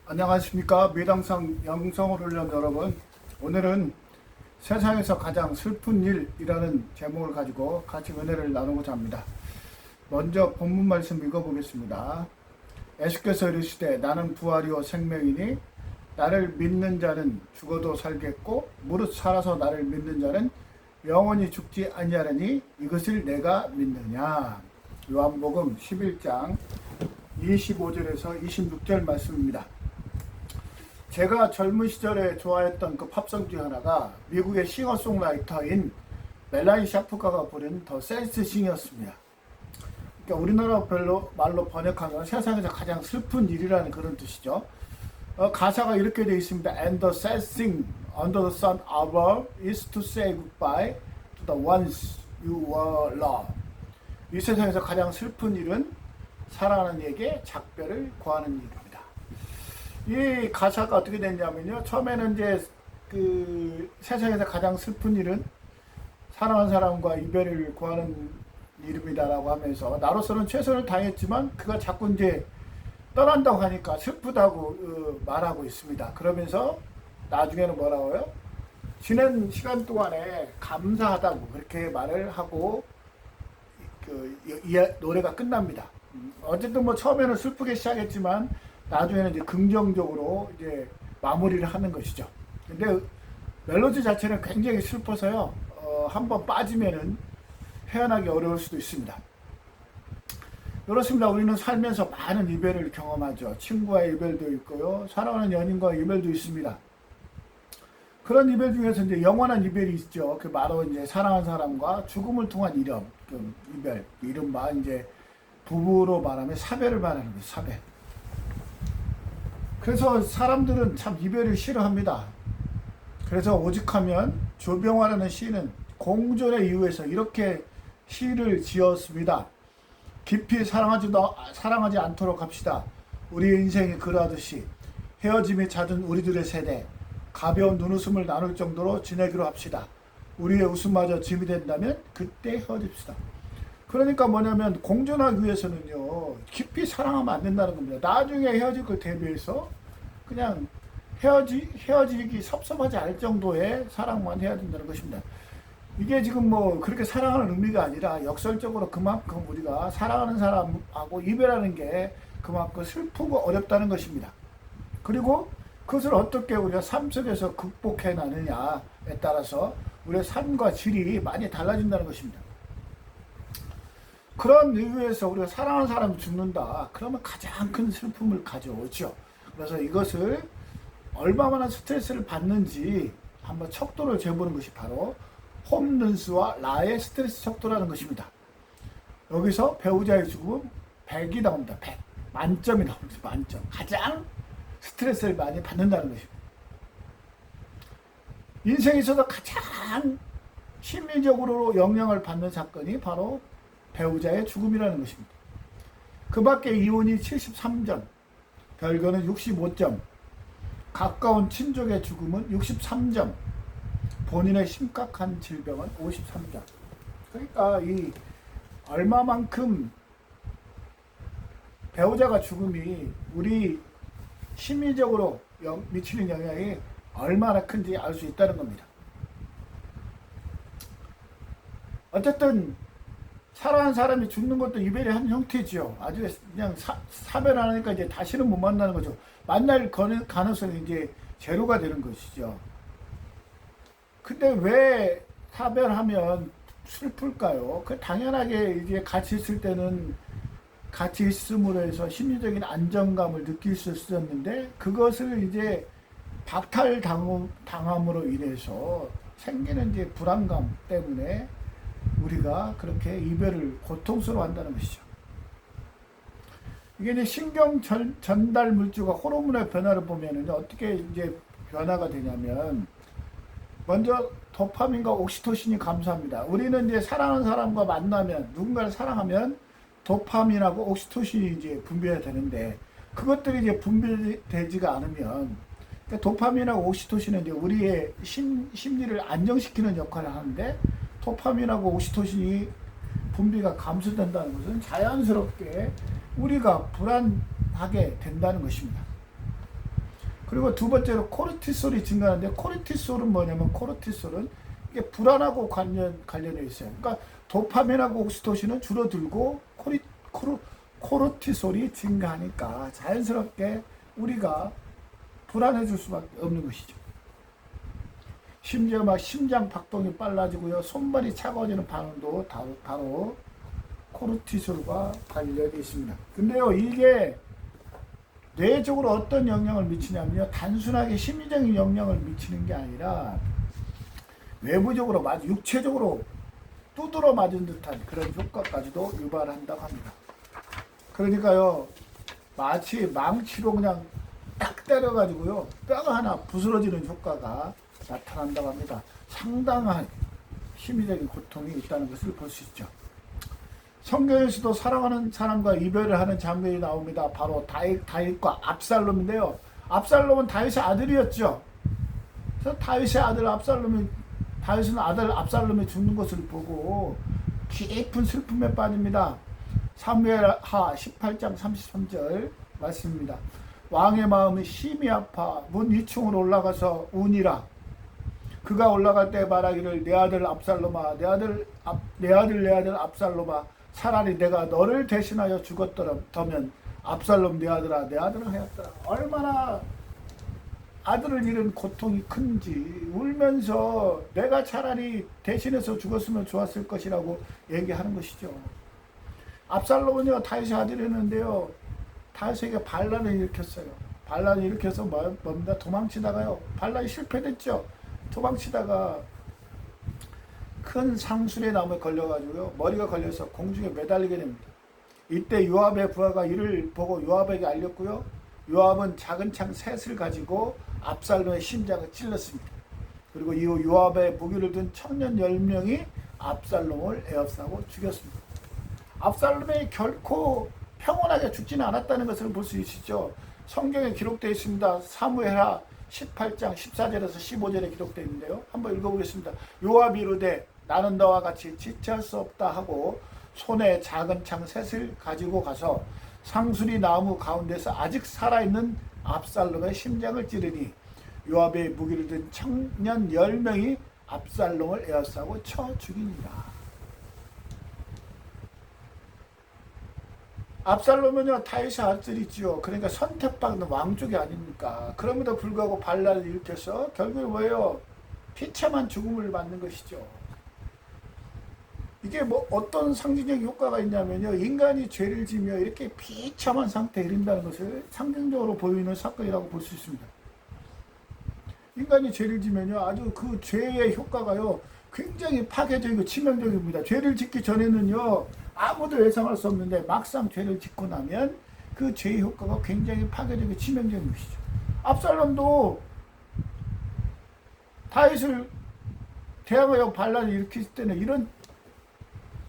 안녕하십니까. 미당상 영성을 올린 여러분, 오늘은 세상에서 가장 슬픈 일이라는 제목을 가지고 같이 은혜를 나누고자 합니다. 먼저 본문 말씀 읽어보겠습니다. 예수께서 이르시되 나는 부활이요 생명이니 나를 믿는 자는 죽어도 살겠고 무릇 살아서 나를 믿는 자는 영원히 죽지 아니하리니 이것을 내가 믿느냐. 요한복음 11장 25절에서 26절 말씀입니다. 제가 젊은 시절에 좋아했던 그 팝송 중 하나가 미국의 싱어송라이터인 멜라니 샤프가가 부른 더 센스 싱이었습니다. 그러니까 우리나라 말로 번역하면 세상에서 가장 슬픈 일이라는 그런 뜻이죠. 가사가 이렇게 되어 있습니다. And the sad thing under the sun above is to say goodbye to the ones you were loved. 이 세상에서 가장 슬픈 일은 사랑하는 이에게 작별을 구하는 일입니다. 이 가사가 어떻게 됐냐면요. 처음에는 이제 그 세상에서 가장 슬픈 일은 사랑하는 사람과 이별을 구하는 일입니다라고 하면서 나로서는 최선을 다했지만 그가 자꾸 이제 떠난다고 하니까 슬프다고 말하고 있습니다. 그러면서 나중에는 뭐라고 해요? 지난 시간 동안에 감사하다고 그렇게 말을 하고 노래가 끝납니다. 어쨌든 뭐 처음에는 슬프게 시작했지만 나중에는 이제 긍정적으로 이제 마무리를 하는 것이죠. 근데 멜로디 자체는 굉장히 슬퍼서요. 한번 빠지면은 헤어나기 어려울 수도 있습니다. 그렇습니다. 우리는 살면서 많은 이별을 경험하죠. 친구와의 이별도 있고요. 사랑하는 연인과의 이별도 있습니다. 그런 이별 중에서 이제 영원한 이별이 있죠. 그 바로 이제 사랑하는 사람과 죽음을 통한 이별, 이른바 이제 부부로 말하면 사별을 말하는 거예요. 사별. 그래서 사람들은 참 이별을 싫어합니다. 그래서 오직하면 조병화라는 시인은 공존의 이유에서 이렇게 시를 지었습니다. 깊이 사랑하지 않도록 합시다. 우리의 인생이 그러하듯이 헤어짐이 잦은 우리들의 세대, 가벼운 눈웃음을 나눌 정도로 지내기로 합시다. 우리의 웃음마저 짐이 된다면 그때 헤어집시다. 그러니까 뭐냐면 공존하기 위해서는요, 깊이 사랑하면 안 된다는 겁니다. 나중에 헤어질 걸 대비해서 그냥 헤어지기 섭섭하지 않을 정도의 사랑만 해야 된다는 것입니다. 이게 지금 뭐 그렇게 사랑하는 의미가 아니라 역설적으로 그만큼 우리가 사랑하는 사람하고 이별하는 게 그만큼 슬프고 어렵다는 것입니다. 그리고 그것을 어떻게 우리가 삶 속에서 극복해 나느냐에 따라서 우리의 삶과 질이 많이 달라진다는 것입니다. 그런 이유에서 우리가 사랑하는 사람이 죽는다. 그러면 가장 큰 슬픔을 가져오죠. 그래서 이것을 얼마나 스트레스를 받는지 한번 척도를 재보는 것이 바로 홈런스와 라의 스트레스 척도라는 것입니다. 여기서 배우자의 죽음 100이 나옵니다. 100. 만점이 나옵니다. 만점. 가장 스트레스를 많이 받는다는 것입니다. 인생에서도 가장 심리적으로 영향을 받는 사건이 바로 배우자의 죽음이라는 것입니다. 그 밖에 이혼이 73점, 별거는 65점, 가까운 친족의 죽음은 63점, 본인의 심각한 질병은 53점. 그러니까 이 얼마만큼 배우자가 죽음이 우리 심리적으로 미치는 영향이 얼마나 큰지 알 수 있다는 겁니다. 어쨌든 사랑하는 사람이 죽는 것도 이별의 한 형태지요. 아주 그냥 사별 안 하니까 이제 다시는 못 만나는 거죠. 만날 가능성이 이제 제로가 되는 것이죠. 근데 왜 사별하면 슬플까요? 그 당연하게 이제 같이 있을 때는 같이 있음으로 해서 심리적인 안정감을 느낄 수 있었는데 그것을 이제 박탈당함으로 인해서 생기는 이제 불안감 때문에 우리가 그렇게 이별을 고통스러워한다는 것이죠. 이게 이제 신경 전달 물질과 호르몬의 변화를 보면 어떻게 이제 변화가 되냐면 먼저 도파민과 옥시토신이 감소합니다. 우리는 이제 사랑하는 사람과 만나면 누군가를 사랑하면 도파민하고 옥시토신이 이제 분비가 되는데 그것들이 이제 분비되지가 않으면 그러니까 도파민하고 옥시토신은 이제 우리의 심리를 안정시키는 역할을 하는데 도파민하고 옥시토신이 분비가 감소된다는 것은 자연스럽게 우리가 불안하게 된다는 것입니다. 그리고 두 번째로 코르티솔이 증가하는데, 코르티솔은 뭐냐면, 코르티솔은 이게 불안하고 관련이 있어요. 그러니까 도파민하고 옥시토신은 줄어들고 코르티솔이 증가하니까 자연스럽게 우리가 불안해질 수밖에 없는 것이죠. 심지어 막 심장 박동이 빨라지고요, 손발이 차가워지는 반응도 바로 코르티솔과 관련이 있습니다. 근데요, 이게 뇌적으로 어떤 영향을 미치냐면요, 단순하게 심리적인 영향을 미치는 게 아니라 외부적으로, 육체적으로 두드러 맞은 듯한 그런 효과까지도 유발한다고 합니다. 그러니까요, 마치 망치로 그냥 딱 때려가지고요, 뼈가 하나 부스러지는 효과가 나타난다고 합니다. 상당한 심리적인 고통이 있다는 것을 볼 수 있죠. 성경에서도 사랑하는 사람과 이별을 하는 장면이 나옵니다. 바로 다윗과 압살롬인데요. 압살롬은 다윗의 아들이었죠. 그래서 다윗의 아들 다윗은 아들 압살롬이 죽는 것을 보고 깊은 슬픔에 빠집니다. 사무엘하 18장 33절 말씀입니다. 왕의 마음이 심히 아파 문 위층으로 올라가서 우니라. 그가 올라갈 때 말하기를, 내 아들 압살롬아, 내 아들 압살롬아, 차라리 내가 너를 대신하여 죽었더면 압살롬 내 아들아 하였더라. 얼마나 아들을 잃은 고통이 큰지 울면서 내가 차라리 대신해서 죽었으면 좋았을 것이라고 얘기하는 것이죠. 압살롬은요, 다윗의 아들이었는데요, 다윗에게 반란을 일으켰어요. 반란을 일으켜서 뭡니다? 도망치다가요, 반란이 실패됐죠. 도망치다가 큰 상술의 나무에 걸려가지고요, 머리가 걸려서 공중에 매달리게 됩니다. 이때 요압의 부하가 이를 보고 요압에게 알렸고요, 요압은 작은 창 셋을 가지고 압살롬의 심장을 찔렀습니다. 그리고 이후 요압의 무기를 든 청년 10명이 압살롬을 에워싸고 죽였습니다. 압살롬이 결코 평온하게 죽지는 않았다는 것을 볼 수 있으시죠. 성경에 기록되어 있습니다. 사무엘하 18장 14절에서 15절에 기록되어 있는데요, 한번 읽어보겠습니다. 요압이 이르되 나는 너와 같이 지체할 수 없다 하고 손에 작은 창 셋을 가지고 가서 상수리 나무 가운데서 아직 살아있는 압살롬의 심장을 찌르니 요압의 무기를 든 청년 10명이 압살롬을 에워싸고 쳐 죽이니라. 압살롬은요, 다윗의 아들이지요. 그러니까 선택받는 왕족이 아닙니까? 그럼에도 불구하고 반란을 일으켜서 결국에 뭐예요? 비참한 죽음을 맞는 것이죠. 이게 뭐 어떤 상징적 효과가 있냐면요, 인간이 죄를 지며 이렇게 비참한 상태에 이른다는 것을 상징적으로 보이는 사건이라고 볼 수 있습니다. 인간이 죄를 지면요, 아주 그 죄의 효과가요, 굉장히 파괴적이고 치명적입니다. 죄를 짓기 전에는요, 아무도 예상할 수 없는데 막상 죄를 짓고 나면 그 죄의 효과가 굉장히 파괴적이고 치명적인 것이죠. 압살롬도 다윗을 대항하여 반란을 일으킬 때는 이런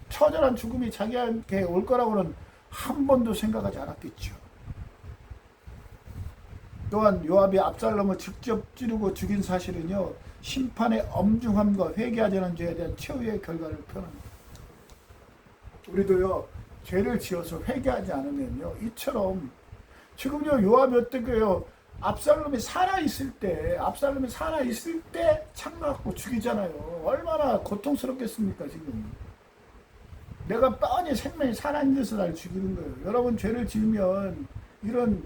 처절한 죽음이 자기한테 올 거라고는 한 번도 생각하지 않았겠죠. 또한 요압이 압살롬을 직접 찌르고 죽인 사실은요, 심판의 엄중함과 회개하지 않은 죄에 대한 최후의 결과를 표현합니다. 우리도요, 죄를 지어서 회개하지 않으면요, 이처럼 지금요, 요압이 어떻게요, 압살롬이 살아있을 때 창 갖고 죽이잖아요. 얼마나 고통스럽겠습니까, 지금. 내가 뻔히 생명이 살아있는 데서 날 죽이는 거예요. 여러분, 죄를 지으면 이런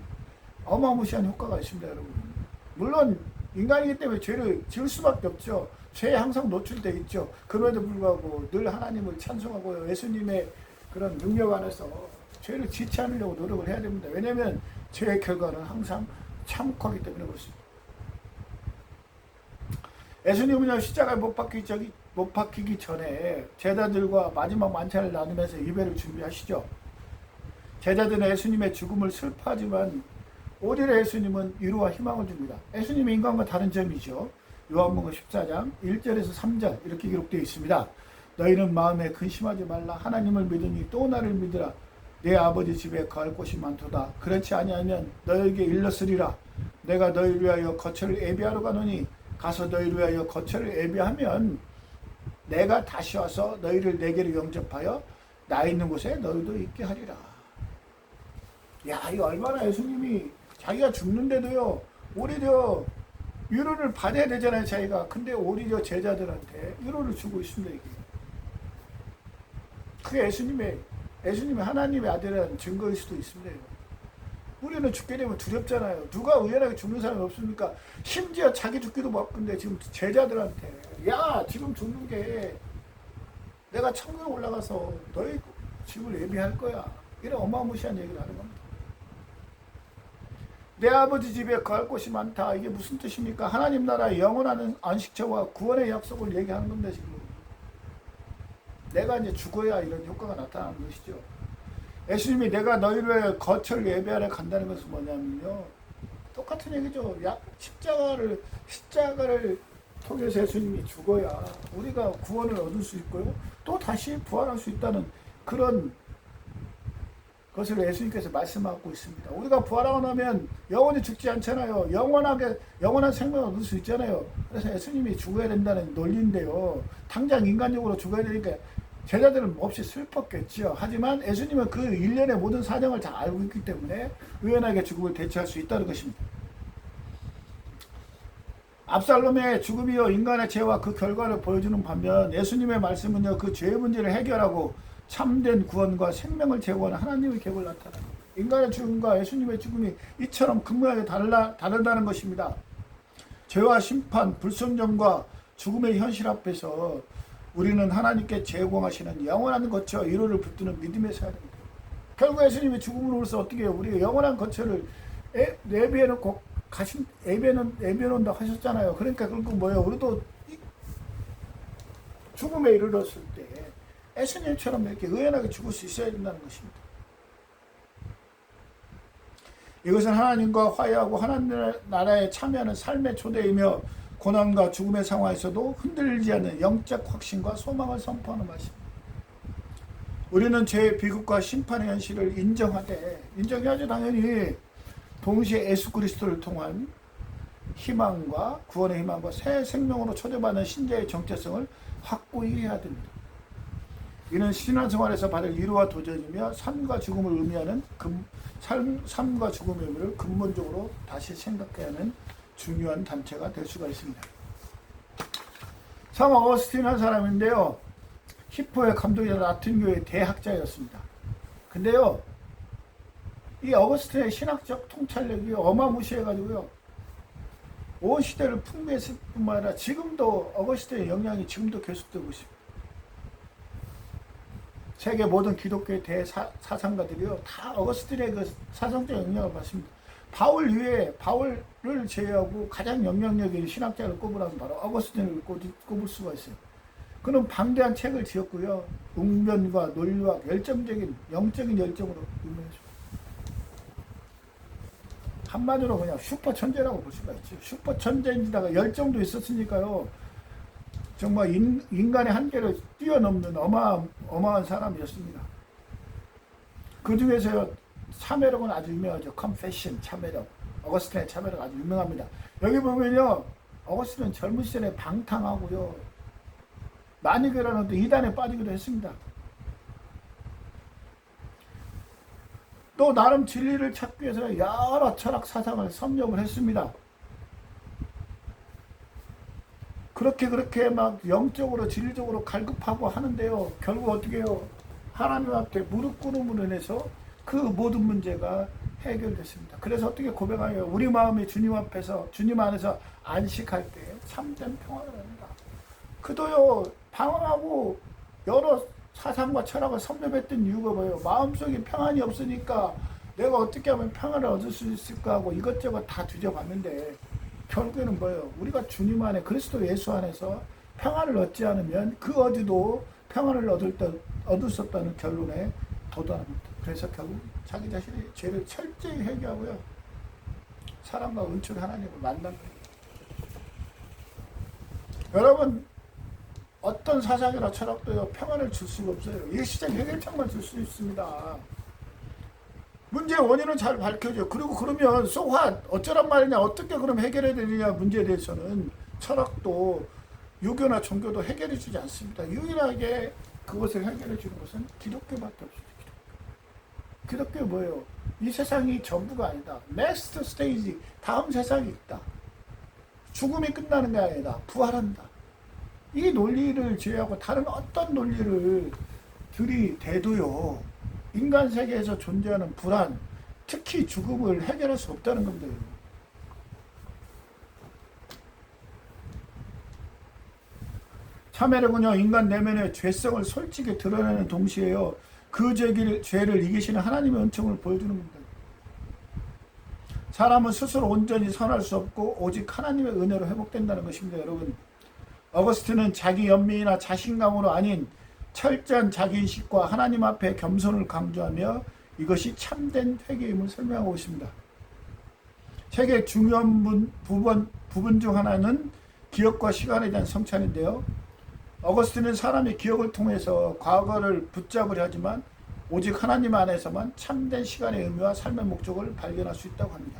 어마무시한 효과가 있습니다, 여러분. 물론 인간이기 때문에 죄를 지을 수밖에 없죠. 죄에 항상 노출되어 있죠. 그럼에도 불구하고 늘 하나님을 찬송하고요, 예수님의 그런 능력 안에서 죄를 짓지 않으려고 노력을 해야 됩니다. 왜냐하면 죄의 결과는 항상 참혹하기 때문에 그렇습니다. 예수님은요, 십자가에 못 박히기 전에 제자들과 마지막 만찬을 나누면서 예배를 준비하시죠. 제자들은 예수님의 죽음을 슬퍼하지만 오히려 예수님은 위로와 희망을 줍니다. 예수님의 인간과 다른 점이죠. 요한복음 14장 1절에서 3절 이렇게 기록되어 있습니다. 너희는 마음에 근심하지 말라. 하나님을 믿으니 또 나를 믿으라. 내 아버지 집에 거할 곳이 많도다. 그렇지 아니하면 너희에게 일렀으리라. 내가 너희를 위하여 거처를 예비하러 가노니 가서 너희를 위하여 거처를 예비하면 내가 다시 와서 너희를 내게로 영접하여 나 있는 곳에 너희도 있게 하리라. 야, 이거 얼마나 예수님이 자기가 죽는데도요, 오히려 위로를 받아야 되잖아요, 자기가. 근데 오히려 제자들한테 위로를 주고 있습니다, 이게. 그게 예수님의 하나님의 아들이라는 증거일 수도 있습니다. 이거. 우리는 죽게 되면 두렵잖아요. 누가 의연하게 죽는 사람이 없습니까? 심지어 자기 죽기도 바쁜데 지금 제자들한테 야 지금 죽는 게 내가 천국에 올라가서 너희 집을 예비할 거야. 이런 어마무시한 얘기를 하는 겁니다. 내 아버지 집에 거할 곳이 많다. 이게 무슨 뜻입니까? 하나님 나라의 영원한 안식처와 구원의 약속을 얘기하는 겁니다. 지금 내가 이제 죽어야 이런 효과가 나타나는 것이죠. 예수님이 내가 너희를 거처를 예배하러 간다는 것은 뭐냐면요, 똑같은 얘기죠. 십자가를 통해서 예수님이 죽어야 우리가 구원을 얻을 수 있고요, 또 다시 부활할 수 있다는 그런 것을 예수님께서 말씀하고 있습니다. 우리가 부활하고 나면 영원히 죽지 않잖아요. 영원한 생명을 얻을 수 있잖아요. 그래서 예수님이 죽어야 된다는 논리인데요, 당장 인간적으로 죽어야 되니까 제자들은 몹시 슬펐겠죠. 하지만 예수님은 그 일련의 모든 사정을 다 알고 있기 때문에 의연하게 죽음을 대처할 수 있다는 것입니다. 압살롬의 죽음이요 인간의 죄와 그 결과를 보여주는 반면, 예수님의 말씀은요 그 죄의 문제를 해결하고 참된 구원과 생명을 제공하는 하나님의 계획을 나타납니다. 인간의 죽음과 예수님의 죽음이 이처럼 극명하게 다르다는 것입니다. 죄와 심판, 불순종과 죽음의 현실 앞에서 우리는 하나님께 제공하시는 영원한 거처 위로를 붙드는 믿음의 사람입니다. 결국 예수님이 죽음으로써 어떻게 해요? 우리가 영원한 거처를 예비해놓고 예비해놓는다고 하셨잖아요. 그러니까 결국 뭐예요? 우리도 죽음에 이르렀을 때 예수님처럼 이렇게 의연하게 죽을 수 있어야 된다는 것입니다. 이것은 하나님과 화해하고 하나님 나라에 참여하는 삶의 초대이며 고난과 죽음의 상황에서도 흔들리지 않는 영적 확신과 소망을 선포하는 말씀입니다. 우리는 죄의 비극과 심판의 현실을 인정해야죠. 당연히 동시에 예수 그리스도를 통한 희망과 구원의 희망과 새 생명으로 초대받는 신자의 정체성을 확고히 해야 됩니다. 이는 신앙생활에서 받을 위로와 도전이며 삶과 죽음을 의미하는 삶과 죽음의 의미를 근본적으로 다시 생각해야 하는 중요한 단체가 될 수가 있습니다. 성 어거스틴이라는 사람인데요, 히포의 감독이자 라틴 교회의 대학자였습니다. 근데요, 이 어거스틴의 신학적 통찰력이 어마무시해가지고요, 온 시대를 풍미했을 뿐만 아니라 지금도 어거스틴의 영향이 지금도 계속되고 있습니다. 세계 모든 기독교의 대사상가들이요 다 어거스틴의 그 사상적 영향을 받습니다. 바울을 제외하고 가장 영향력 있는 신학자를 꼽으라면 바로 어거스틴을 꼽을 수가 있어요. 그는 방대한 책을 지었고요, 웅변과 논리와 열정적인 영적인 열정으로 유명했습니다. 한마디로 그냥 슈퍼 천재라고 볼 수가 있죠. 슈퍼 천재인데다가 열정도 있었으니까요, 정말 인간의 한계를 뛰어넘는 어마어마한 사람이었습니다. 그 중에서 참회록은 아주 유명하죠. confession, 참회록. 어거스틴의 참회록 아주 유명합니다. 여기 보면요, 어거스틴은 젊은 시절에 방탕하고요, 많이 괴로웠는데 이단에 빠지기도 했습니다. 또 나름 진리를 찾기 위해서 여러 철학 사상을 섭렵을 했습니다. 그렇게 막 영적으로 진리적으로 갈급하고 하는데요, 결국 어떻게 해요? 하나님 앞에 무릎 꿇음으로 인해서 그 모든 문제가 해결됐습니다. 그래서 어떻게 고백하여 우리 마음이 주님 안에서 안식할 때 참된 평화를 합니다. 그도요 방황하고 여러 사상과 철학을 섭렵했던 이유가 뭐예요? 마음속에 평안이 없으니까 내가 어떻게 하면 평안을 얻을 수 있을까 하고 이것저것 다 뒤져봤는데 결국에는 뭐예요? 우리가 주님 안에 그리스도 예수 안에서 평안을 얻지 않으면 그 어디도 평안을 얻을 수 없다는 결론에 도달합니다. 그래서 결국 자기 자신의 죄를 철저히 회개하고요, 사랑과 은총의 하나님을 만난 거예요. 여러분, 어떤 사상이나 철학도요 평안을 줄 수가 없어요. 일시적 해결책만 줄 수 있습니다. 문제의 원인은 잘 밝혀져. 그리고 그러면 so what? 어쩌란 말이냐, 어떻게 그럼 해결해야 되느냐 문제에 대해서는 철학도 유교나 종교도 해결해 주지 않습니다. 유일하게 그것을 해결해 주는 것은 기독교밖에 없습니다. 기독교 뭐예요? 이 세상이 전부가 아니다. 넥스트 스테이지, 다음 세상이 있다. 죽음이 끝나는 게 아니다. 부활한다. 이 논리를 제외하고 다른 어떤 논리를 들이대도요, 인간 세계에서 존재하는 불안, 특히 죽음을 해결할 수 없다는 겁니다. 참회는요, 인간 내면의 죄성을 솔직히 드러내는 동시에요, 그 죄를 이기시는 하나님의 은총을 보여주는 겁니다. 사람은 스스로 온전히 선할 수 없고 오직 하나님의 은혜로 회복된다는 것입니다. 여러분, 어거스틴은 자기 연민이나 자신감으로 아닌 철저한 자기인식과 하나님 앞에 겸손을 강조하며 이것이 참된 회개임을 설명하고 있습니다. 책의 중요한 부분 중 하나는 기억과 시간에 대한 성찬인데요, 어거스틴은 사람이 기억을 통해서 과거를 붙잡으려 하지만 오직 하나님 안에서만 참된 시간의 의미와 삶의 목적을 발견할 수 있다고 합니다.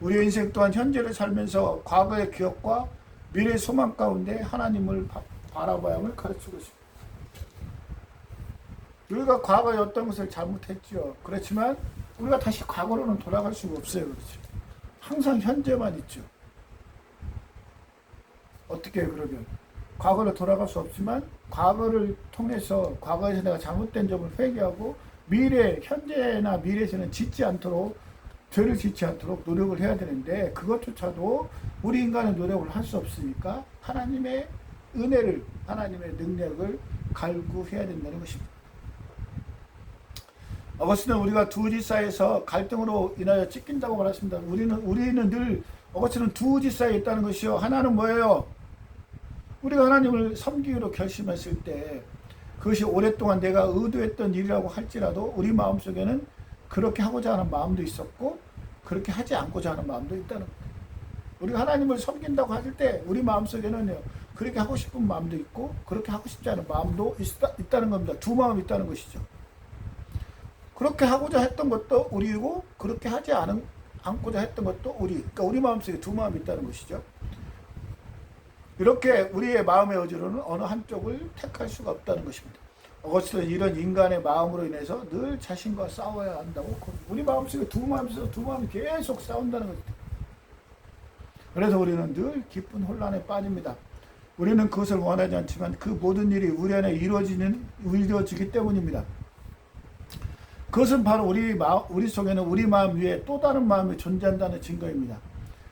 우리의 인생 또한 현재를 살면서 과거의 기억과 미래의 소망 가운데 하나님을 바라봐야 함을 가르치고 있습니다. 우리가 과거에 어떤 것을 잘못했죠. 그렇지만 우리가 다시 과거로는 돌아갈 수가 없어요. 그렇죠? 항상 현재만 있죠. 어떻게 해요, 그러면? 과거로 돌아갈 수 없지만 과거를 통해서 과거에서 내가 잘못된 점을 회개하고 현재나 미래에서는 죄를 짓지 않도록 노력을 해야 되는데, 그것조차도 우리 인간의 노력을 할 수 없으니까 하나님의 은혜를, 하나님의 능력을 갈구해야 된다는 것입니다. 어거스틴은 우리가 두 지 사이에서 갈등으로 인하여 찢긴다고 말했습니다. 우리는 늘 어거스틴은 두 지 사이에 있다는 것이요. 하나는 뭐예요? 우리가 하나님을 섬기기로 결심했을 때 그것이 오랫동안 내가 의도했던 일이라고 할지라도 우리 마음속에는 그렇게 하고자 하는 마음도 있었고 그렇게 하지 않고자 하는 마음도 있다는 거예요. 우리가 하나님을 섬긴다고 할 때 우리 마음속에는 그렇게 하고 싶은 마음도 있고 그렇게 하고 싶지 않은 마음도 있다는 겁니다. 두 마음이 있다는 것이죠. 그렇게 하고자 했던 것도 우리이고 그렇게 하지 않고자 했던 것도 우리. 그러니까 우리 마음속에 두 마음이 있다는 것이죠. 이렇게 우리의 마음의 의지로는 어느 한쪽을 택할 수가 없다는 것입니다. 어거스틴은 이런 인간의 마음으로 인해서 늘 자신과 싸워야 한다고. 우리 마음속에 두 마음이 있어서 두 마음이 계속 싸운다는 것입니다. 그래서 우리는 늘 깊은 혼란에 빠집니다. 우리는 그것을 원하지 않지만 그 모든 일이 우리 안에 이루어지기 때문입니다. 그것은 바로 우리 속에는 우리 마음 위에 또 다른 마음이 존재한다는 증거입니다.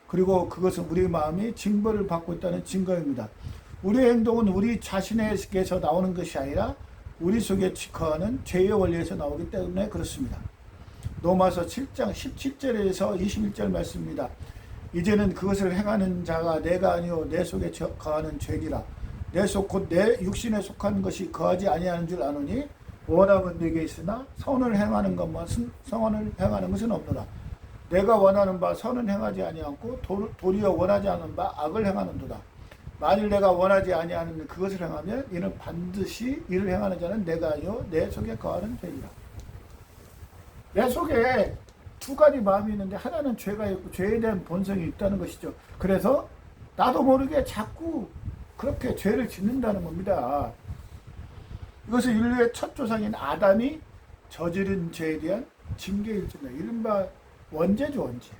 그리고 그것은 우리 마음이 징벌을 받고 있다는 증거입니다. 우리의 행동은 우리 자신에게서 나오는 것이 아니라 우리 속에 거하는 죄의 원리에서 나오기 때문에 그렇습니다. 로마서 7장 17절에서 21절 말씀입니다. 이제는 그것을 행하는 자가 내가 아니요 내 속에 거하는 죄니라. 내 속 곧 내 육신에 속한 것이 거하지 아니하는 줄 아노니 원함은 내게 있으나 선을 행하는 것은 없노라. 내가 원하는 바 선은 행하지 아니하고 도리어 원하지 않은 바 악을 행하는도다. 만일 내가 원하지 아니하는 그것을 행하면 이는 반드시 이를 행하는 자는 내가 아니요 내 속에 거하는 죄이라. 내 속에 두 가지 마음이 있는데 하나는 죄가 있고 죄에 대한 본성이 있다는 것이죠. 그래서 나도 모르게 자꾸 그렇게 죄를 짓는다는 겁니다. 이것은 인류의 첫 조상인 아담이 저지른 죄에 대한 징계일지다. 이른바 원죄죠, 원죄.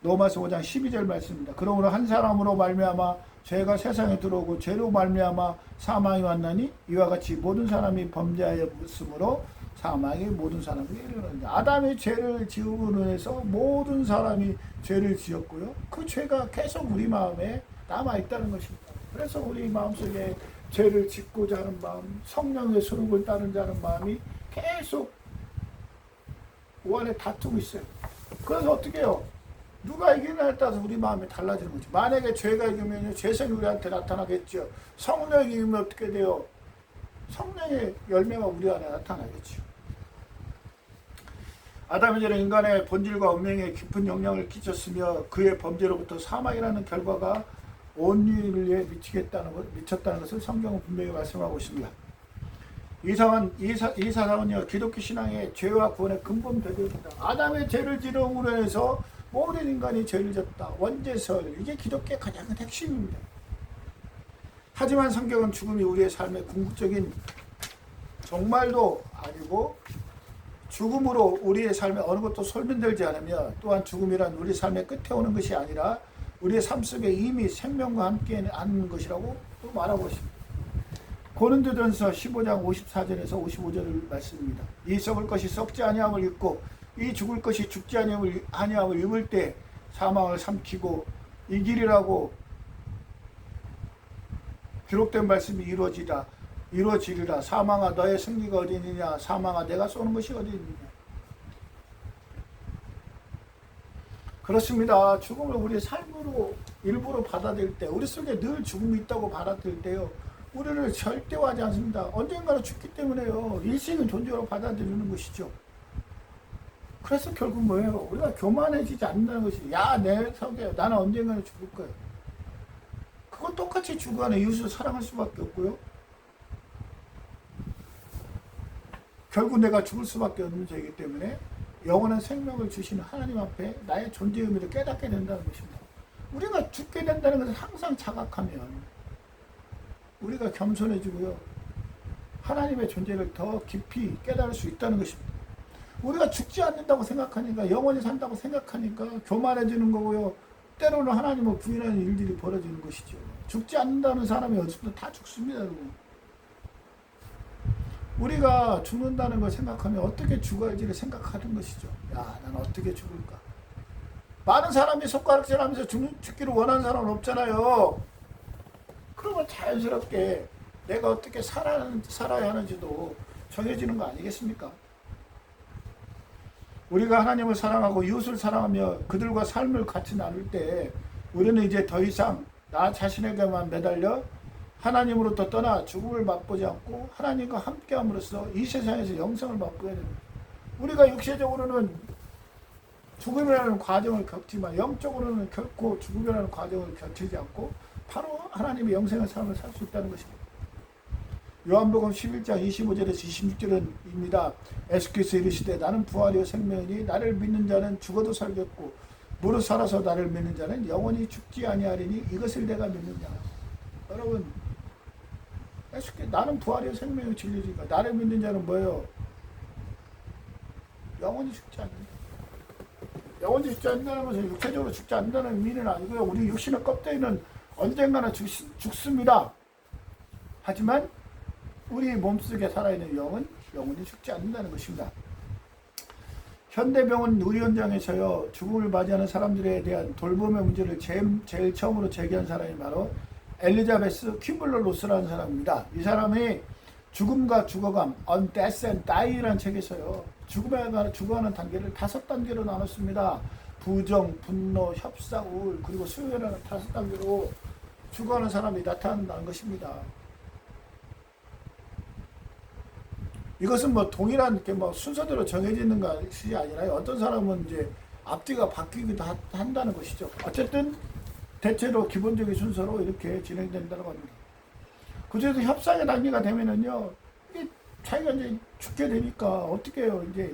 로마서 5장 12절 말씀입니다. 그러므로 한 사람으로 말미암아 죄가 세상에 들어오고 죄로 말미암아 사망이 왔나니 이와 같이 모든 사람이 범죄하였으므로 사망이 모든 사람에게 이르렀느니라. 아담의 죄를 지음으로 해서 모든 사람이 죄를 지었고요. 그 죄가 계속 우리 마음에 남아있다는 것입니다. 그래서 우리 마음속에 죄를 짓고자 하는 마음, 성령의 소욕을 따르자 하는 마음이 계속 그 안에 다투고 있어요. 그래서 어떻게 해요? 누가 이기냐에 따라서 우리 마음이 달라지는 거죠. 만약에 죄가 이기면 죄성이 우리한테 나타나겠죠. 성령이 이기면 어떻게 돼요? 성령의 열매가 우리 안에 나타나겠죠. 아담이 전에 인간의 본질과 운명에 깊은 영향을 끼쳤으며 그의 범죄로부터 사망이라는 결과가 온 인류에 미쳤다는 것을 성경은 분명히 말씀하고 있습니다. 이 사상은요, 기독교 신앙의 죄와 구원의 근본 배경입니다. 아담의 죄를 지름으로 해서 모든 인간이 죄를 졌다. 원죄설, 이게 기독교의 가장 큰 핵심입니다. 하지만 성경은 죽음이 우리의 삶의 궁극적인 종말도 아니고 죽음으로 우리의 삶에 어느 것도 소멸되지 않으며 또한 죽음이란 우리 삶의 끝에 오는 것이 아니라 우리의 삶 속에 이미 생명과 함께 하는 것이라고 또 말하고 있습니다. 고린도전서 15장 54절에서 55절 말씀입니다. 이 썩을 것이 썩지 아니함을 입고 이 죽을 것이 죽지 아니함을 입을 때 사망을 삼키고 이기리라고 기록된 말씀이 이루어지리라. 사망아 너의 승리가 어디 있느냐. 사망아 내가 쏘는 것이 어디 있느냐. 그렇습니다. 죽음을 우리의 삶으로 일부러 받아들일 때, 우리 속에 늘 죽음이 있다고 받아들일 때요, 우리를 절대화하지 않습니다. 언젠가는 죽기 때문에요. 일생은 존재로 받아들이는 것이죠. 그래서 결국 뭐예요? 우리가 교만해지지 않는다는 것이, 야, 내 속에 나는 언젠가는 죽을 거야. 그건 똑같이 죽어가는 이웃을 사랑할 수밖에 없고요. 결국 내가 죽을 수밖에 없는 죄이기 때문에 영원한 생명을 주시는 하나님 앞에 나의 존재 의미를 깨닫게 된다는 것입니다. 우리가 죽게 된다는 것을 항상 자각하면 우리가 겸손해지고요, 하나님의 존재를 더 깊이 깨달을 수 있다는 것입니다. 우리가 죽지 않는다고 생각하니까, 영원히 산다고 생각하니까 교만해지는 거고요, 때로는 하나님을 부인하는 일들이 벌어지는 것이죠. 죽지 않는다는 사람이 어쨌든 다 죽습니다, 여러분. 우리가 죽는다는 걸 생각하면 어떻게 죽어야지를 생각하는 것이죠. 야, 난 어떻게 죽을까? 많은 사람이 손가락질하면서 죽기를 원하는 사람은 없잖아요. 그러면 자연스럽게 내가 어떻게 살아야 하는지도 정해지는 거 아니겠습니까? 우리가 하나님을 사랑하고 이웃을 사랑하며 그들과 삶을 같이 나눌 때 우리는 이제 더 이상 나 자신에게만 매달려 하나님으로부터 떠나 죽음을 맛보지 않고 하나님과 함께함으로써 이 세상에서 영생을 맛보게 됩니다. 우리가 육체적으로는 죽음이라는 과정을 겪지만 영적으로는 결코 죽음이라는 과정을 겪지 않고 바로 하나님의 영생의 삶을 살 수 있다는 것입니다. 요한복음 11장 25절에서 26절입니다. 예수께서 이르시되 나는 부활이요 생명이니 나를 믿는 자는 죽어도 살겠고 무릇 살아서 나를 믿는 자는 영원히 죽지 아니하리니 이것을 내가 믿느냐. 여러분, 예수께서 나는 부활이요 생명이요 진리니까 나를 믿는 자는 뭐예요? 영원히 죽지 않는다. 영원히 죽지 않는다는 것은 육체적으로 죽지 않는다는 의미는 아니고요. 우리 육신의 껍데기는 언젠가는 죽습니다. 하지만 우리 몸속에 살아있는 영은 영원히 죽지 않는다는 것입니다. 현대병원 의료 현장에서요, 죽음을 맞이하는 사람들에 대한 돌봄의 문제를 제일 처음으로 제기한 사람이 바로 엘리자베스 킴블러 로스라는 사람입니다. 이 사람이 죽음과 죽어감, On Death and Die라는 책에서요, 죽어가는 단계를 5단계로 나눴습니다. 부정, 분노, 협상, 우울, 그리고 수요라는 5단계로 죽어가는 사람이 나타난다는 것입니다. 이것은 뭐 동일한 순서대로 정해지는 것이 아니라 어떤 사람은 이제 앞뒤가 바뀌기도 한다는 것이죠. 어쨌든 대체로 기본적인 순서로 이렇게 진행된다고 합니다. 그중에서 협상의 단계가 되면은요, 자기가 이제 죽게 되니까 어떻게 해요? 이제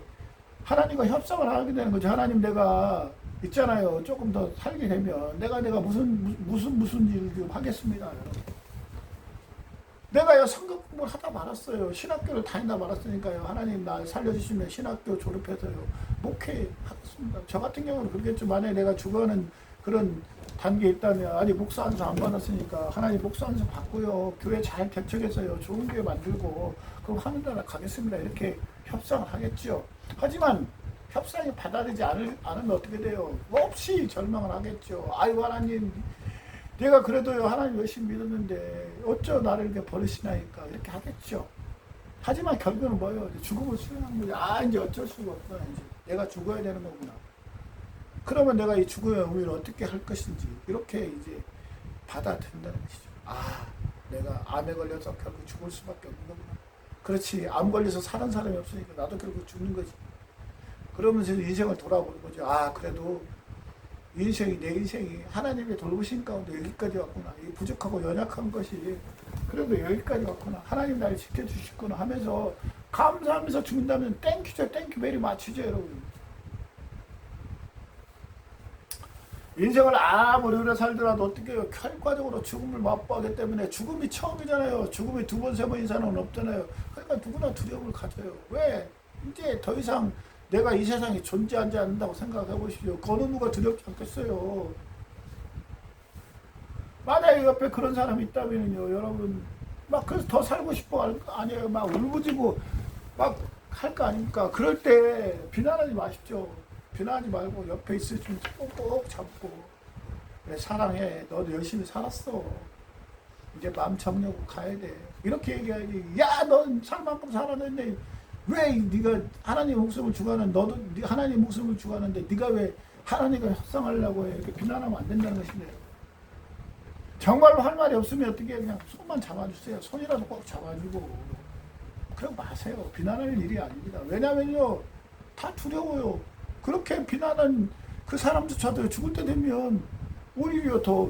하나님과 협상을 하게 되는 거죠. 하나님, 내가 있잖아요. 조금 더 살게 되면 내가 무슨 일을 좀 하겠습니다. 내가요, 성경 공부를 하다 말았어요. 신학교를 다니다 말았으니까요. 하나님 나 살려주시면 신학교 졸업해서요, 목회하겠습니다. 저 같은 경우는 그렇겠죠. 만약에 내가 죽어가는 그런 단계에 있다면, 아니 목사 안수 안 받았으니까 하나님 목사 안수 받고요, 교회 잘 개척해서요, 좋은 교회 만들고 그럼 하는 나라 가겠습니다. 이렇게 협상을 하겠죠. 하지만 협상이 받아들이지 않으면 어떻게 돼요? 없이 절망을 하겠죠. 아이고 하나님, 내가 그래도요 하나님 열심히 믿었는데 어쩌 나를 이렇게 버리시나니까 이렇게 하겠죠. 하지만 결국은 뭐예요? 죽음을 수행한 거죠. 아, 이제 어쩔 수가 없구나. 이제 내가 죽어야 되는 거구나. 그러면 내가 이 죽음의 의미를 어떻게 할 것인지 이렇게 이제 받아들인다는 것이죠. 아, 내가 암에 걸려서 결국 죽을 수밖에 없는 거구나. 그렇지, 암 걸려서 사는 사람이 없으니까 나도 결국 죽는 거지. 그러면서 인생을 돌아보는 거죠. 아, 그래도 내 인생이 하나님의 돌보신 가운데 여기까지 왔구나. 이 부족하고 연약한 것이 그래도 여기까지 왔구나. 하나님 나를 지켜주셨구나 하면서 감사하면서 죽는다면 땡큐죠. 땡큐 베리 마치죠, 여러분. 인생을 아무리 오래 살더라도 어떻게 해요? 결과적으로 죽음을 맛보기 때문에 죽음이 처음이잖아요. 죽음이 2번, 3번 이상은 없잖아요. 그러니까 누구나 두려움을 가져요. 왜? 이제 더 이상 내가 이 세상에 존재하지 않는다고 생각해 보십시오. 그 어느 누가 두렵지 않겠어요. 만약에 옆에 그런 사람이 있다면요, 여러분, 막 그래서 더 살고 싶어 아니에요. 막 울부짖고 막 할 거 아닙니까? 그럴 때 비난하지 마십시오. 비난하지 말고 옆에 있으면 꼭 잡고, 그래, 사랑해. 너도 열심히 살았어. 이제 마음 정리하고 가야 돼. 이렇게 얘기해야지. 야, 넌 살 만큼 살았는데 왜 네가 하나님 목숨을 주가는, 너도 하나님 목숨을 주가는데 네가 왜 하나님을 협상하려고 해? 이렇게 비난하면 안 된다는 것이네요. 정말로 할 말이 없으면 어떻게 그냥 손만 잡아주세요. 손이라도 꼭 잡아주고. 그냥 마세요. 비난할 일이 아닙니다. 왜냐면요, 다 두려워요. 그렇게 비난한 그 사람조차도 죽을 때 되면 오히려 더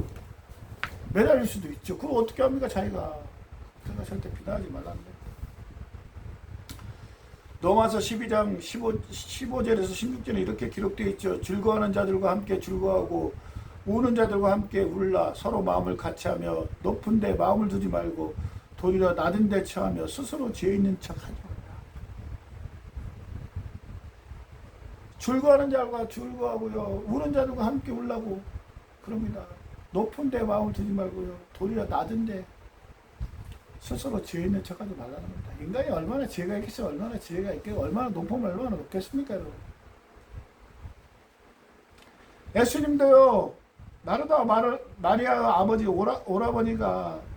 매달릴 수도 있죠. 그걸 어떻게 합니까, 자기가. 그러니까 절대 비난하지 말라는데. 로마서 12장 15절에서 16절에 이렇게 기록되어 있죠. 즐거워하는 자들과 함께 즐거워하고 우는 자들과 함께 울라. 서로 마음을 같이하며 높은 데 마음을 두지 말고 도리어 낮은 데 처하며 스스로 죄 있는 척하지 말라. 즐거워하는 자들과 즐거워하고요, 우는 자들과 함께 울라고 그럽니다. 높은 데 마음을 두지 말고요, 도리어 낮은 데 스스로 죄 있는 척하지 말라는 겁니다. 인간이 얼마나 죄가 있겠어요. 얼마나 죄가 있겠고 얼마나 높으면 얼마나 높겠습니까, 여러분. 예수님도요, 마리아 아버지 오라버니가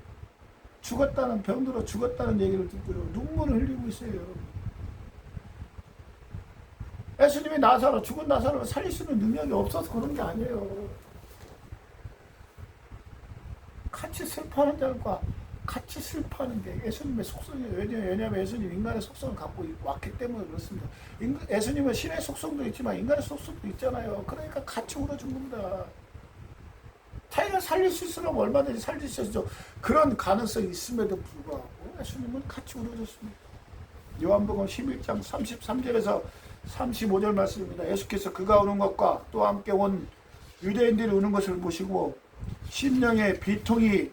죽었다는, 병들어 죽었다는 얘기를 듣고요, 눈물을 흘리고 있어요, 여러분. 예수님이 죽은 나사로를 살릴 수 있는 능력이 없어서 그런 게 아니에요. 같이 슬퍼하는 자들과 같이 슬퍼하는 게 예수님의 속성이에요. 왜냐하면 예수님 인간의 속성을 갖고 왔기 때문에 그렇습니다. 예수님은 신의 속성도 있지만 인간의 속성도 있잖아요. 그러니까 같이 울어준 겁니다. 자기가 살릴 수 있으면 얼마든지 살릴 수 있죠. 그런 가능성이 있음에도 불구하고 예수님은 같이 울어줬습니다. 요한복음 11장 33절에서 35절 말씀입니다. 예수께서 그가 우는 것과 또 함께 온 유대인들이 우는 것을 보시고 심령의 비통이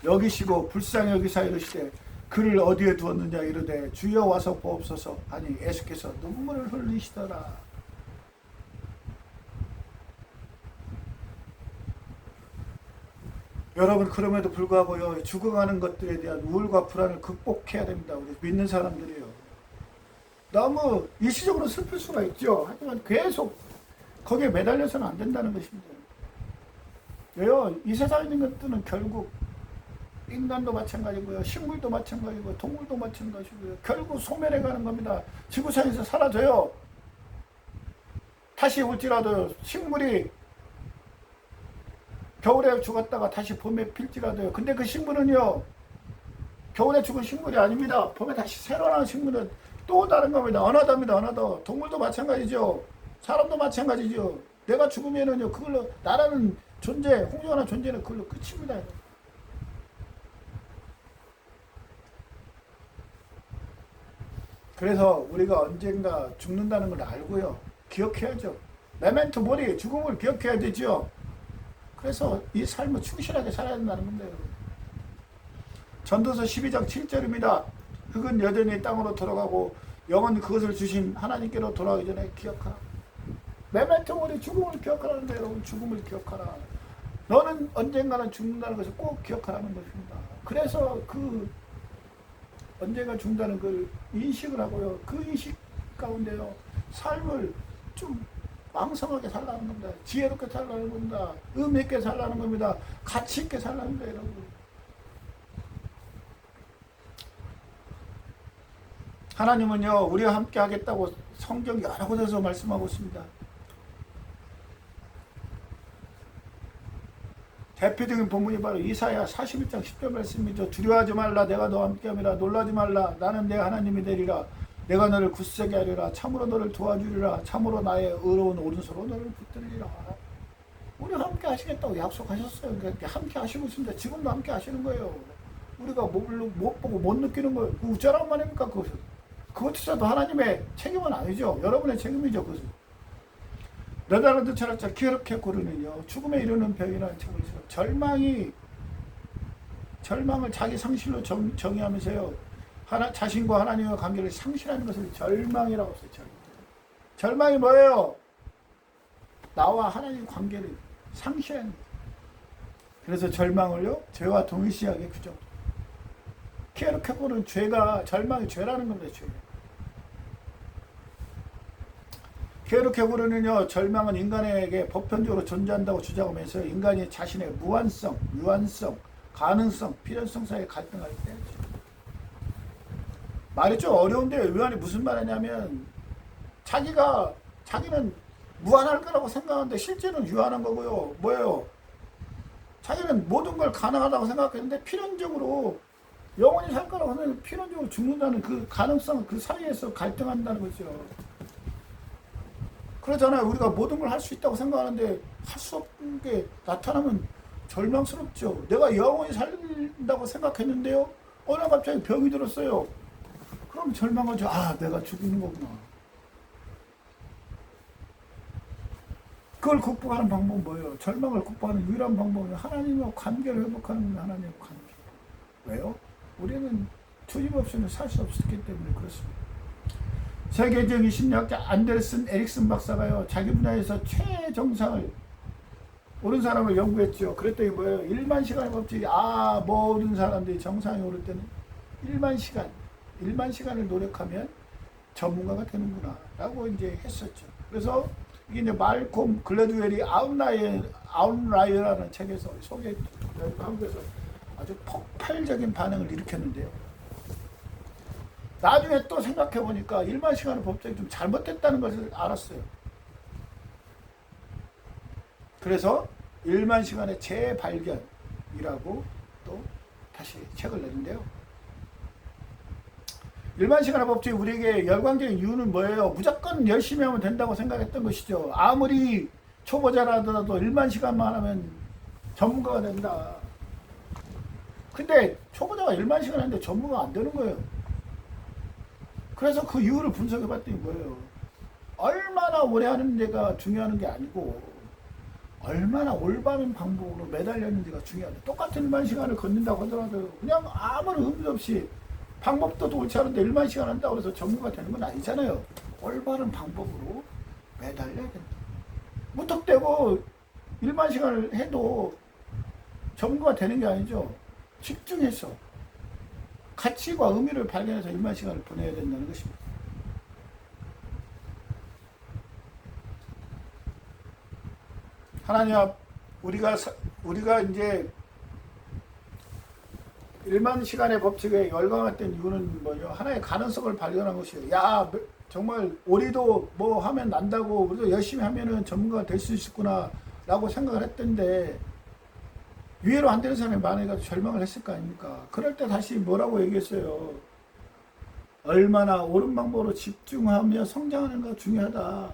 여기시고 불쌍히 여기사 이르시되 그를 어디에 두었느냐 이르되 주여 와서 보옵소서 하니 예수께서 눈물을 흘리시더라. 여러분, 그럼에도 불구하고요, 죽어가는 것들에 대한 우울과 불안을 극복해야 됩니다. 우리 믿는 사람들이요. 너무 일시적으로 슬플 수가 있죠. 하지만 계속 거기에 매달려서는 안 된다는 것입니다. 왜요? 이 세상에 있는 것들은 결국 인간도 마찬가지고요, 식물도 마찬가지고요, 동물도 마찬가지고요, 결국 소멸해 가는 겁니다. 지구상에서 사라져요. 다시 올지라도 식물이 겨울에 죽었다가 다시 봄에 필지라도요. 근데 그 식물은요, 겨울에 죽은 식물이 아닙니다. 봄에 다시 새로 나는 식물은 또 다른 겁니다. 어나더입니다. 어나더. 동물도 마찬가지죠. 사람도 마찬가지죠. 내가 죽으면은요, 그걸로 나라는 존재, 홍조한 존재는 그걸로 끝입니다. 그래서 우리가 언젠가 죽는다는 걸 알고요, 기억해야죠. 메멘토 모리, 죽음을 기억해야 되죠. 그래서 이 삶을 충실하게 살아야 된다는 건데요. 전도서 12장 7절입니다. 흙은 여전히 땅으로 돌아가고 영은 그것을 주신 하나님께로 돌아가기 전에 기억하라. 메멘토 모리, 죽음을 기억하라는데, 여러분, 죽음을 기억하라. 너는 언젠가는 죽는다는 것을 꼭 기억하라는 것입니다. 그래서 그 언젠가 죽는다는 걸 인식을 하고요, 그 인식 가운데요, 삶을 좀 왕성하게 살라는 겁니다. 지혜롭게 살라는 겁니다. 의미 있게 살라는 겁니다. 가치 있게 살라는 겁니다, 여러분. 하나님은요, 우리와 함께 하겠다고 성경 여러 곳에서 말씀하고 있습니다. 대표적인 본문이 바로 이사야 41장 10절 말씀이죠. 두려워하지 말라, 내가 너와 함께함이라. 놀라지 말라, 나는 내 하나님이 되리라. 내가 너를 굳세게 하리라. 참으로 너를 도와주리라. 참으로 나의 의로운 오른손으로 너를 붙들리라. 우리가 함께 하시겠다고 약속하셨어요. 그러니까 함께 하시고 있습니다. 지금도 함께 하시는 거예요. 우리가 못 보고 못 느끼는 거예요. 그 우짜란 말입니까? 그것조차도 하나님의 책임은 아니죠. 여러분의 책임이죠. 그것은. 네덜란드 철학자 키르케 고르는요, 죽음에 이르는 병이라는 책을 써요. 절망을 자기 상실로 정의하면서요, 자신과 하나님의 관계를 상실하는 것을 절망이라고 했어요. 절망이 뭐예요? 나와 하나님 관계를 상실하는 거예요. 그래서 절망을요, 죄와 동일시하게 규정. 케르케고르는 절망이 죄라는 겁니다. 죄. 케르케고르는요, 절망은 인간에게 보편적으로 존재한다고 주장하면서 인간이 자신의 무한성, 유한성, 가능성, 필연성 사이에 갈등할 때 말이 좀 어려운데 유한이 무슨 말이냐면 자기는 무한할 거라고 생각하는데 실제는 유한한 거고요. 뭐예요? 자기는 모든 걸 가능하다고 생각했는데 필연적으로 영원히 살 거라고 하면 필연적으로 죽는다는 그 가능성 그 사이에서 갈등한다는 거죠. 그러잖아요. 우리가 모든 걸 할 수 있다고 생각하는데 할 수 없는 게 나타나면 절망스럽죠. 내가 영원히 살린다고 생각했는데요. 어느 날 갑자기 병이 들었어요. 그럼 절망하죠. 아, 내가 죽는 거구나. 그걸 극복하는 방법은 뭐예요? 절망을 극복하는 유일한 방법은 하나님과 관계를 회복하는 하나님과 관계. 왜요? 우리는 주님 없이는 살 수 없었기 때문에 그렇습니다. 세계적인 심리학자 안데르슨 에릭슨 박사가요, 자기 분야에서 최정상을 오른 사람을 연구했죠. 그랬더니 뭐예요? 1만 시간의 법칙이, 모든 사람들이 정상에 오를 때는 1만 시간을 노력하면 전문가가 되는구나 라고 이제 했었죠. 그래서 이게 이제 말콤 글래드웰이 아웃라이어라는 책에서 소개했죠. 한국에서 아주 폭발적인 반응을 일으켰는데요. 나중에 또 생각해보니까 1만 시간의 법칙이 좀 잘못됐다는 것을 알았어요. 그래서 1만 시간의 재발견이라고 또 다시 책을 냈는데요. 1만 시간의 법칙이 우리에게 열광적인 이유는 뭐예요? 무조건 열심히 하면 된다고 생각했던 것이죠. 아무리 초보자라더라도 1만 시간만 하면 전문가가 된다. 근데 초보자가 1만 시간 하는데 전문가가 안 되는 거예요. 그래서 그 이유를 분석해 봤더니 뭐예요? 얼마나 오래 하는지가 중요한 게 아니고 얼마나 올바른 방법으로 매달렸는지가 중요하다. 똑같은 1만 시간을 걷는다고 하더라도 그냥 아무런 의미 없이 방법도 옳지 않은데 1만 시간 한다고 해서 전문가 되는 건 아니잖아요. 올바른 방법으로 매달려야 된다. 무턱대고 1만 시간을 해도 전문가가 되는 게 아니죠. 집중해서 가치와 의미를 발견해서 1만 시간을 보내야 된다는 것입니다. 하나님 앞 우리가 이제 1만 시간의 법칙에 열광했던 이유는 뭐죠? 하나의 가능성을 발견한 것이에요. 야, 정말 우리도 뭐 하면 난다고, 우리도 열심히 하면은 전문가가 될 수 있겠구나 라고 생각을 했던데 이해로 안 되는 사람이 많으니까 절망을 했을 거 아닙니까? 그럴 때 다시 뭐라고 얘기했어요? 얼마나 옳은 방법으로 집중하며 성장하는 거 중요하다.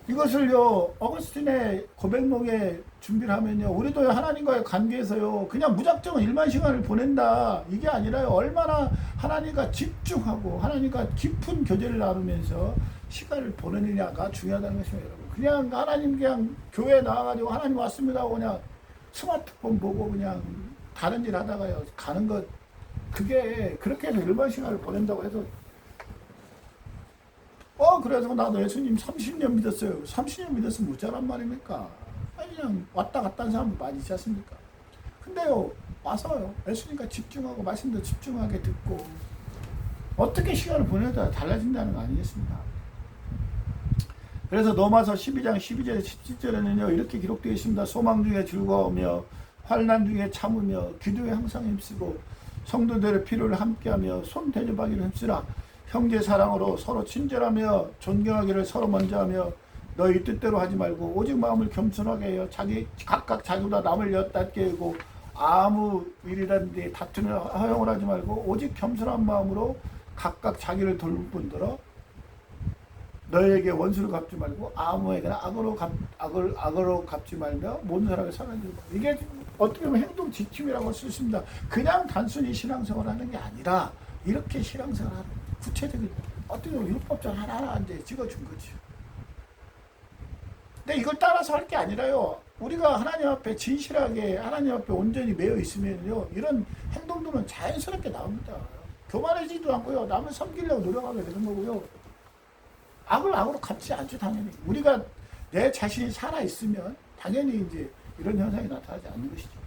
이것을요, 어거스틴의 고백록에 준비를 하면요, 우리도 하나님과의 관계에서요, 그냥 무작정 1만 시간을 보낸다. 이게 아니라요, 얼마나 하나님과 집중하고, 하나님과 깊은 교제를 나누면서 시간을 보내느냐가 중요하다는 것입니다, 여러분. 그냥 하나님 그냥 교회에 나와가지고 하나님 왔습니다 하고 그냥 스마트폰 보고 그냥 다른 일 하다가요, 가는 것, 그게 그렇게 해서 1만 시간을 보낸다고 해서 그래서 나도 예수님 30년 믿었어요. 30년 믿었으면 어쩌란 말입니까? 그냥 왔다 갔다 하는 사람도 많이 있지 않습니까? 근데요, 와서요, 예수님과 집중하고 말씀도 집중하게 듣고 어떻게 시간을 보내다 달라진다는 거 아니겠습니까? 그래서 로마서 12장 12절 17절에는요, 이렇게 기록되어 있습니다. 소망 중에 즐거우며 환난 중에 참으며 기도에 항상 힘쓰고 성도들의 필요를 함께하며 손 대접하기를 힘쓰라. 형제 사랑으로 서로 친절하며 존경하기를 서로 먼저 하며 너희 뜻대로 하지 말고 오직 마음을 겸손하게 해요. 각각 자기보다 남을 엿닿게 하고 아무 일이라든지 다투는 허용을 하지 말고 오직 겸손한 마음으로 각각 자기를 돌볼 뿐더러 너희에게 원수를 갚지 말고 아무에게나 악으로 갚지 말며 모든 사람에게 사랑하지 말고. 이게 어떻게 보면 행동 지킴이라고 할 수 있습니다. 그냥 단순히 신앙생활을 하는 게 아니라 이렇게 신앙생활을 하는 거예요. 구체적인 어떻게 보면 율법적 하나하나 이제 찍어준 거죠. 근데 이걸 따라서 할 게 아니라요, 우리가 하나님 앞에 진실하게 하나님 앞에 온전히 매여 있으면요 이런 행동들은 자연스럽게 나옵니다. 교만해지도 않고요 남을 섬기려고 노력하게 되는 거고요. 악을 악으로 갚지 않죠. 당연히 우리가 내 자신이 살아 있으면 당연히 이제 이런 현상이 나타나지 않는 것이죠.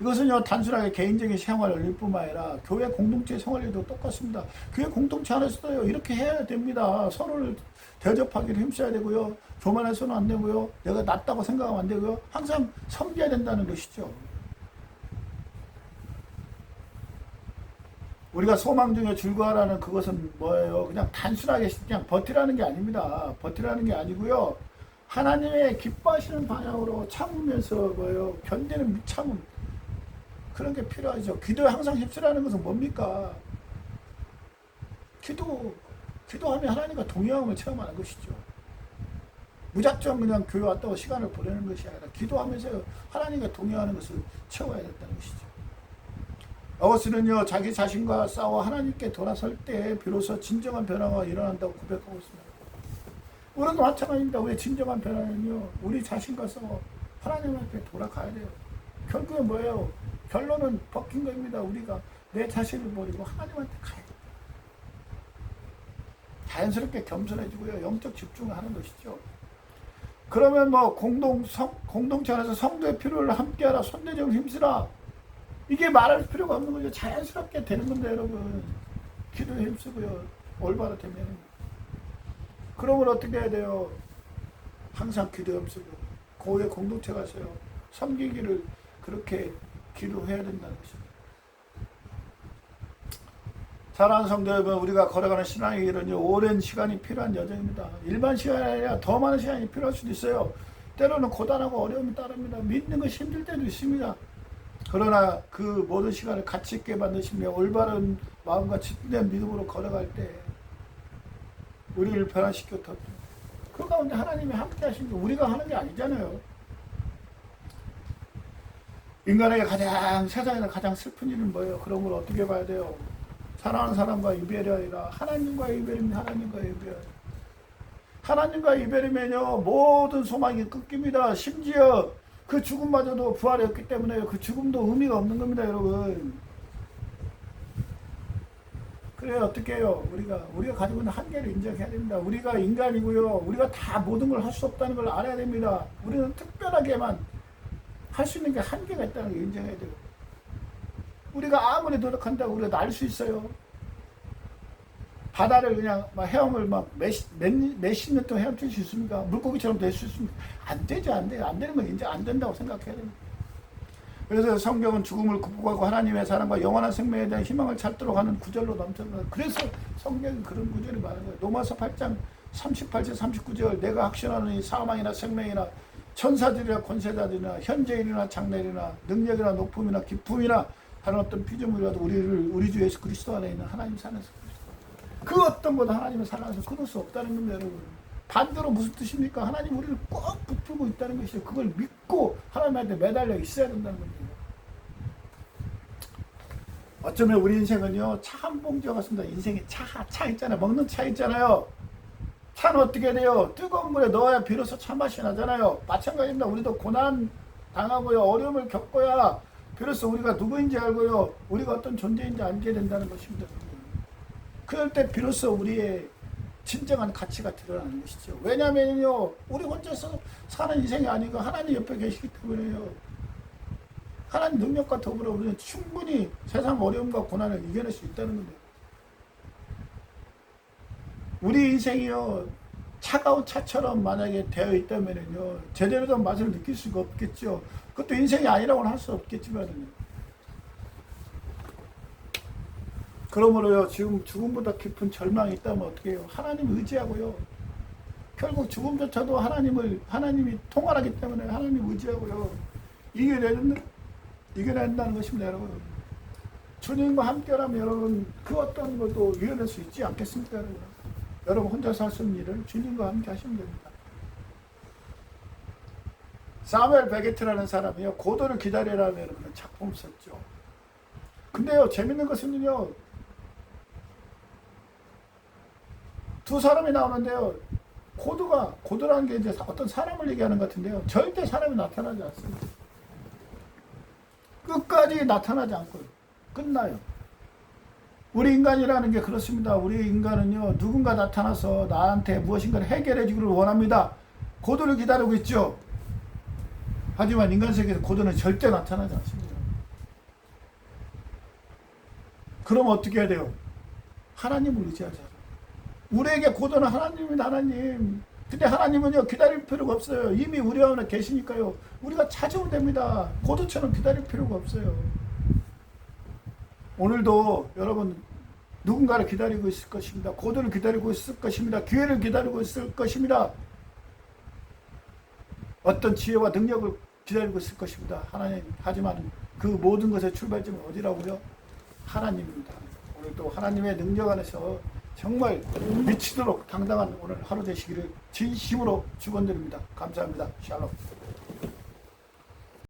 이것은요 단순하게 개인적인 생활일 뿐만 아니라 교회 공동체 생활에도 똑같습니다. 교회 공동체 안에서도요 이렇게 해야 됩니다. 서로를 대접하기를 힘써야 되고요. 교만해서는 안 되고요. 내가 낫다고 생각하면 안 되고요. 항상 섬겨야 된다는 것이죠. 우리가 소망 중에 즐거워하라는 그것은 뭐예요? 그냥 단순하게 그냥 버티라는 게 아닙니다. 버티라는 게 아니고요. 하나님의 기뻐하시는 방향으로 참으면서 뭐예요? 견디는 참음. 그런 게 필요하죠. 기도에 항상 힘쓰라는 것은 뭡니까? 기도하면 하나님과 동행함을 체험하는 것이죠. 무작정 그냥 교회 왔다고 시간을 보내는 것이 아니라 기도하면서 하나님과 동행하는 것을 채워야 된다는 것이죠. 아고스는요 자기 자신과 싸워 하나님께 돌아설 때 비로소 진정한 변화가 일어난다고 고백하고 있습니다. 우리도 마찬가지입니다. 우리의 진정한 변화는요 우리 자신과 싸워 하나님 앞에 돌아가야 돼요. 결국은 뭐예요? 결론은 벗긴 겁니다. 우리가 내 자신을 버리고 하나님한테 가야 돼요. 자연스럽게 겸손해지고요 영적 집중을 하는 것이죠. 그러면 뭐 공동체 안에서 성도의 필요를 함께하라, 선대적으로 힘쓰라, 이게 말할 필요가 없는 거죠. 자연스럽게 되는 건데 여러분 기도에 힘쓰고요 올바로 되면 그러면 어떻게 해야 돼요? 항상 기도에 힘쓰고 교회 공동체 가서요 섬기기를 그렇게 기도해야 된다는 것입니다. 사랑하는 성도 여러분, 우리가 걸어가는 신앙의 길은 오랜 시간이 필요한 여정입니다. 일반 시간이 아니라 더 많은 시간이 필요할 수도 있어요. 때로는 고단하고 어려움이 따릅니다. 믿는 것이 힘들 때도 있습니다. 그러나 그 모든 시간을 가치 있게 만드시며 올바른 마음과 진정된 믿음으로 걸어갈 때 우리를 변화시켜 더 그 가운데 하나님이 함께 하신 게 우리가 하는 게 아니잖아요. 인간에게 세상에서 가장 슬픈 일은 뭐예요? 그런 걸 어떻게 봐야 돼요? 사랑하는 사람과 이별이 아니라 하나님과의 이별입니다. 하나님과의 이별. 하나님과 이별이면요 모든 소망이 끊깁니다. 심지어 그 죽음마저도 부활이 없기 때문에 그 죽음도 의미가 없는 겁니다. 여러분. 그래 어떻게 해요? 우리가 가지고 있는 한계를 인정해야 됩니다. 우리가 인간이고요. 우리가 다 모든 걸 할 수 없다는 걸 알아야 됩니다. 우리는 특별하게만 할 수 있는 게 한계가 있다는 걸 인정해야 돼요. 우리가 아무리 노력한다고 우리가 날 수 있어요? 바다를 그냥 헤엄을 몇십 년 동안 헤엄칠 수 있습니까? 물고기처럼 될 수 있습니까? 안 되죠, 안 돼요. 안 되는 건 이제 안 된다고 생각해야 됩니다. 그래서 성경은 죽음을 극복하고 하나님의 사랑과 영원한 생명에 대한 희망을 찾도록 하는 구절로 넘쳐납니다. 그래서 성경은 그런 구절이 많은 거예요. 로마서 8장 38절 39절 내가 확신하노니 사망이나 생명이나 천사들이나 권세자들이나 현재일이나 장래일이나 능력이나 높음이나 기품이나 다른 어떤 피조물이라도 우리 주 예수 그리스도 안에 있는 하나님 사랑에서 그 어떤 것도 하나님의 사랑에서 끊을 수 없다는 겁니다. 여러분. 반대로 무슨 뜻입니까? 하나님 우리를 꼭 붙들고 있다는 것이죠. 그걸 믿고 하나님한테 매달려 있어야 된다는 겁니다. 어쩌면 우리 인생은요 차 한 봉지와 같습니다. 인생에 차 있잖아요. 먹는 차 있잖아요. 차는 어떻게 돼요? 뜨거운 물에 넣어야 비로소 차 맛이 나잖아요. 마찬가지입니다. 우리도 고난 당하고요 어려움을 겪어야 비로소 우리가 누구인지 알고요 우리가 어떤 존재인지 알게 된다는 것입니다. 그럴 때 비로소 우리의 진정한 가치가 드러나는 것이죠. 왜냐면요 우리 혼자서 사는 인생이 아니고 하나님 옆에 계시기 때문에요. 하나님 능력과 더불어 우리는 충분히 세상 어려움과 고난을 이겨낼 수 있다는 겁니다. 우리 인생이요 차가운 차처럼 만약에 되어 있다면요 제대로 된 맛을 느낄 수가 없겠죠. 그것도 인생이 아니라고는 할 수 없겠지만요. 그러므로요 지금 죽음보다 깊은 절망이 있다면 어떻게 해요? 하나님 의지하고요. 결국 죽음조차도 하나님이 통할하기 때문에 하나님 의지하고요. 이겨낸다는 것입니다. 여러분. 주님과 함께라면 여러분 그 어떤 것도 이겨낼 수 있지 않겠습니까? 여러분 혼자서 할 수 있는 일을 주님과 함께 하시면 됩니다. 사무엘 베게트라는 사람이요 고도를 기다리라는 작품을 썼죠. 근데요 재밌는 것은요 두 사람이 나오는데요 고도라는 게 이제 어떤 사람을 얘기하는 것 같은데요. 절대 사람이 나타나지 않습니다. 끝까지 나타나지 않고 끝나요. 우리 인간이라는 게 그렇습니다. 우리 인간은요, 누군가 나타나서 나한테 무엇인가를 해결해 주기를 원합니다. 고도를 기다리고 있죠. 하지만 인간 세계에서 고도는 절대 나타나지 않습니다. 그럼 어떻게 해야 돼요? 하나님을 의지하자. 우리에게 고도는 하나님입니다. 하나님. 근데 하나님은요, 기다릴 필요가 없어요. 이미 우리 안에 계시니까요. 우리가 찾으면 됩니다. 고도처럼 기다릴 필요가 없어요. 오늘도 여러분 누군가를 기다리고 있을 것입니다. 고도를 기다리고 있을 것입니다. 기회를 기다리고 있을 것입니다. 어떤 지혜와 능력을 기다리고 있을 것입니다. 하나님. 하지만 그 모든 것의 출발점은 어디라고요? 하나님입니다. 오늘도 하나님의 능력 안에서 정말 미치도록 당당한 오늘 하루 되시기를 진심으로 축원드립니다. 감사합니다. 샬롬.